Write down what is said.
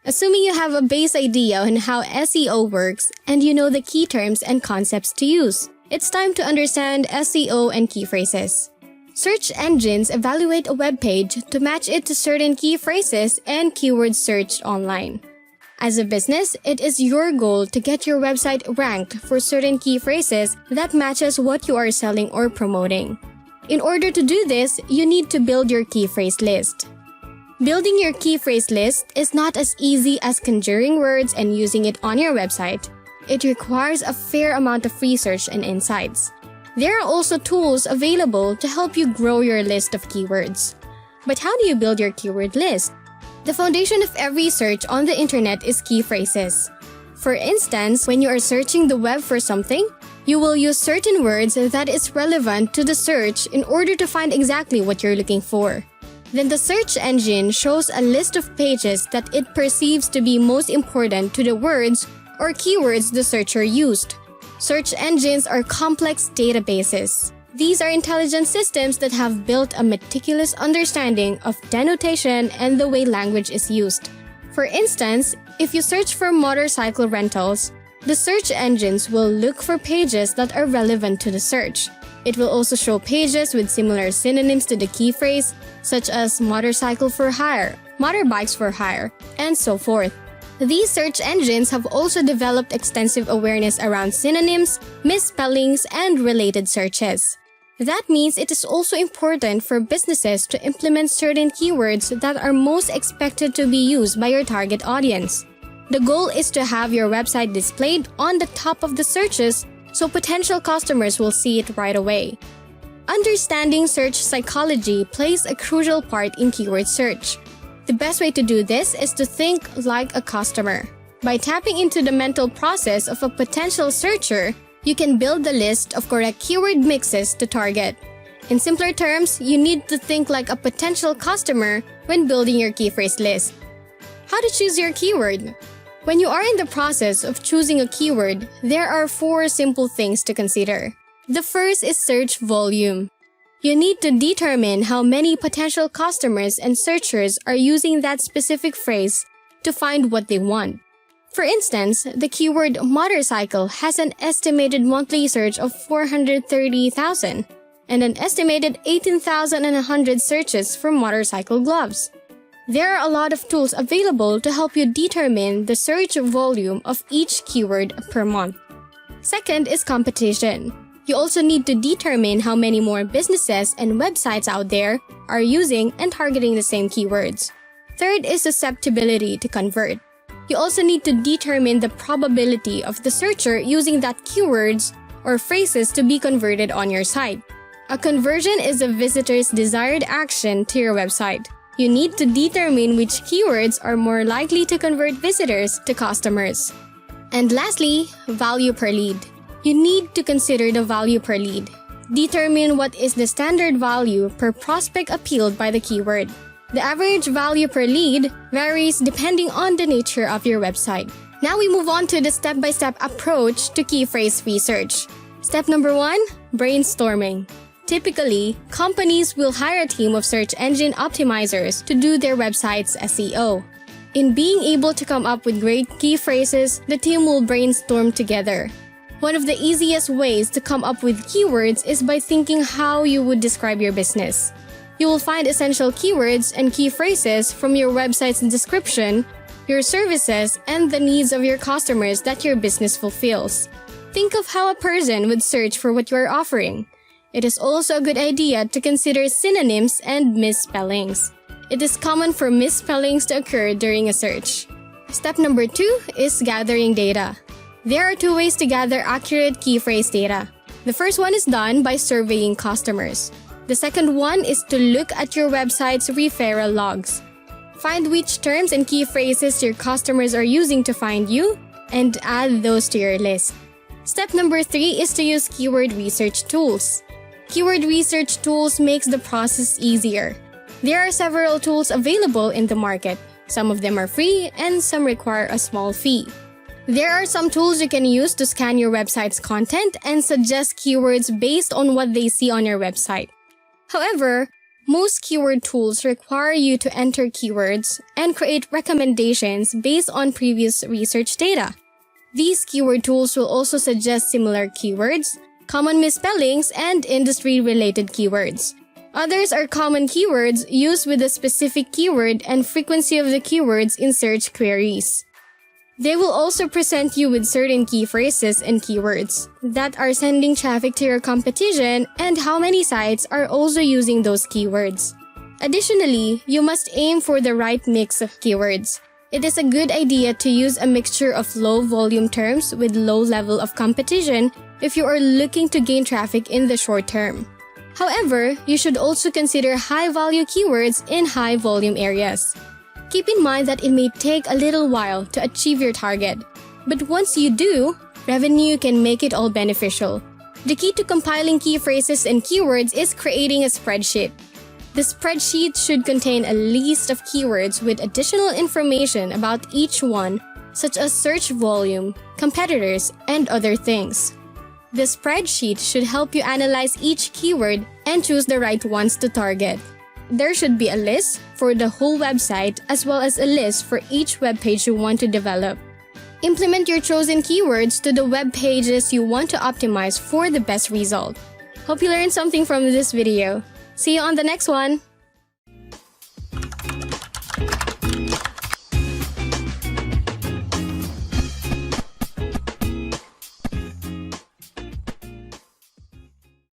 Assuming you have a base idea on how SEO works and you know the key terms and concepts to use, it's time to understand SEO and key phrases. Search engines evaluate a web page to match it to certain key phrases and keywords searched online. As a business, it is your goal to get your website ranked for certain key phrases that matches what you are selling or promoting. In order to do this, you need to build your key phrase list. Building your key phrase list is not as easy as conjuring words and using it on your website. It requires a fair amount of research and insights. There are also tools available to help you grow your list of keywords. But how do you build your keyword list? The foundation of every search on the internet is key phrases. For instance, when you are searching the web for something, you will use certain words that is relevant to the search in order to find exactly what you're looking for. Then the search engine shows a list of pages that it perceives to be most important to the words or keywords the searcher used. Search engines are complex databases. These are intelligent systems that have built a meticulous understanding of denotation and the way language is used. For instance, if you search for motorcycle rentals, the search engines will look for pages that are relevant to the search. It will also show pages with similar synonyms to the key phrase, such as motorcycle for hire, motorbikes for hire, and so forth. These search engines have also developed extensive awareness around synonyms, misspellings, and related searches. That means it is also important for businesses to implement certain keywords that are most expected to be used by your target audience. The goal is to have your website displayed on the top of the searches so potential customers will see it right away. Understanding search psychology plays a crucial part in keyword search. The best way to do this is to think like a customer. By tapping into the mental process of a potential searcher, you can build the list of correct keyword mixes to target. In simpler terms, you need to think like a potential customer when building your key phrase list. How to choose your keyword? When you are in the process of choosing a keyword, there are 4 simple things to consider. The first is search volume. You need to determine how many potential customers and searchers are using that specific phrase to find what they want. For instance, the keyword motorcycle has an estimated monthly search of 430,000 and an estimated 18,100 searches for motorcycle gloves. There are a lot of tools available to help you determine the search volume of each keyword per month. Second is competition. You also need to determine how many more businesses and websites out there are using and targeting the same keywords. Third is susceptibility to convert. You also need to determine the probability of the searcher using that keywords or phrases to be converted on your site. A conversion is a visitor's desired action to your website. You need to determine which keywords are more likely to convert visitors to customers. And lastly, value per lead. You need to consider the value per lead. Determine what is the standard value per prospect appealed by the keyword. The average value per lead varies depending on the nature of your website. Now we move on to the step-by-step approach to key phrase research. Step number 1, brainstorming. Typically, companies will hire a team of search engine optimizers to do their website's SEO. In being able to come up with great key phrases, the team will brainstorm together. One of the easiest ways to come up with keywords is by thinking how you would describe your business. You will find essential keywords and key phrases from your website's description, your services, and the needs of your customers that your business fulfills. Think of how a person would search for what you are offering. It is also a good idea to consider synonyms and misspellings. It is common for misspellings to occur during a search. Step number 2 is gathering data. There are 2 ways to gather accurate key phrase data. The first one is done by surveying customers. The second one is to look at your website's referral logs. Find which terms and key phrases your customers are using to find you and add those to your list. Step number 3 is to use keyword research tools. Keyword research tools makes the process easier. There are several tools available in the market. Some of them are free and some require a small fee. There are some tools you can use to scan your website's content and suggest keywords based on what they see on your website. However, Most keyword tools require you to enter keywords and create recommendations based on previous research data. These keyword tools will also suggest similar keywords, common misspellings, and industry-related keywords. Others are common keywords used with a specific keyword and frequency of the keywords in search queries. They will also present you with certain key phrases and keywords that are sending traffic to your competition and how many sites are also using those keywords. Additionally, you must aim for the right mix of keywords. It is a good idea to use a mixture of low-volume terms with low level of competition if you are looking to gain traffic in the short term. However, you should also consider high-value keywords in high-volume areas. Keep in mind that it may take a little while to achieve your target, but once you do, revenue can make it all beneficial. The key to compiling key phrases and keywords is creating a spreadsheet. The spreadsheet should contain a list of keywords with additional information about each one, such as search volume, competitors, and other things. The spreadsheet should help you analyze each keyword and choose the right ones to target. There should be a list for the whole website as well as a list for each web page you want to develop. Implement your chosen keywords to the web pages you want to optimize for the best result. Hope you learned something from this video. See you on the next one!